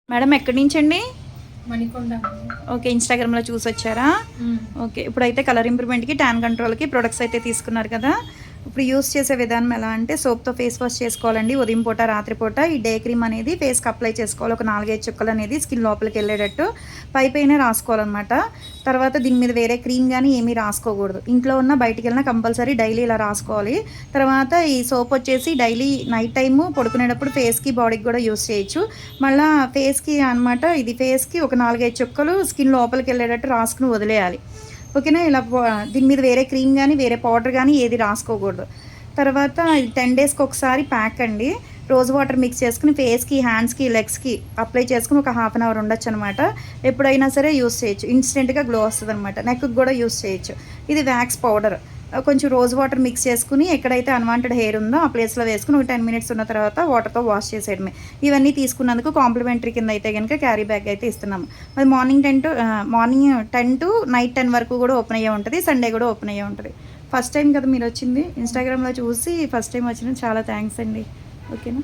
Madam ఎక్కడి నుంచండి? Manikonda. Okay. ఇన్‌స్టాగ్రామ్‌లో చూసొచ్చారా? Okay. ఇప్పుడైతే కలర్ ఇంప్రూవ్‌మెంట్‌కి, టాన్ కంట్రోల్‌కి ప్రొడక్ట్స్ అయితే తీసుకున్నారు కదా! ఇప్పుడు యూజ్ చేసే విధానం ఎలా అంటే సోప్‌తో ఫేస్ వాష్ చేసుకోవాలండి. ఉదయం పూట, రాత్రి పూట ఈ డే క్రీమ్ అనేది ఫేస్‌కి అప్లై చేసుకోవాలి. ఒక 4, 5 చుక్కలనేది స్కిన్ లోపలికెళ్ళేటట్టు పైపైనే రాసుకోవాలనమాట. తర్వాత దీని మీద వేరే క్రీమ్ గానీ ఏమీ రాసుకోకూడదు. ఇంట్లో ఉన్నా, బయటికెళ్ళినా కంపల్సరీ డైలీ ఇలా రాసుకోవాలి. తర్వాత ఈ సోప్ వచ్చేసి డైలీ నైట్ టైము పడుకునేటప్పుడు ఫేస్‌కి, బాడీకి గూడా యూజ్ చేయొచ్చు. మళ్ళా ఫేస్‌కి అనమాట ఇది ఫేస్‌కి ఒక 4, 5 చుక్కలు స్కిన్ లోపలికెళ్ళేటట్టు రాసుకొని వదిలేయాలి. ఓకేనా? ఇలా దీని మీద వేరే క్రీమ్ గానీ, వేరే పౌడర్ గానీ ఏది రాసుకోకూడదు. తర్వాత ఇది 10 డేస్‌కి ఒకసారి ప్యాక్ అండి. రోజ్ వాటర్ మిక్స్ చేసుకొని ఫేస్‌కి, హ్యాండ్స్‌కి, లెగ్స్‌కి అప్లై చేసుకొని ఒక హాఫ్ అన్ అవర్ ఉండొచ్చనమాట. ఎప్పుడైనా సరే యూజ్ చేయొచ్చు. ఇన్‌స్టెంట్‌గా గ్లో వస్తదనమాట. నెక్‌కి గూడా యూజ్ చేయొచ్చు. ఇది వ్యాక్స్ పౌడర్. కొంచెం రోజ్ వాటర్ మిక్స్ చేసుకొని ఎక్కడైతే అన్‌వాంటెడ్ హెయిర్ ఉందో ఆ ప్లేస్‌లో వేసుకొని ఒక 10 మినిట్స్ ఉన్న తర్వాత వాటర్‌తో వాష్ చేసేయడమే. ఇవన్నీ తీసుకున్నందుకు కాంప్లిమెంటరీ కింద అయితే గనుక క్యారీ బ్యాగ్ అయితే ఇస్తున్నాము. అది మార్నింగ్ 10 టు నైట్ 10 వరకు గూడా ఓపెన్ అయ్యే ఉంటది. సండే గూడా ఓపెన్ అయ్యే ఉంటది. ఫస్ట్ టైమ్ కదా మీరొచ్చింది. ఇన్‌స్టాగ్రామ్‌లో చూసి ఫస్ట్ టైమ్ వచ్చినందుకు చాలా థాంక్స్ అండి. ఓకేనా?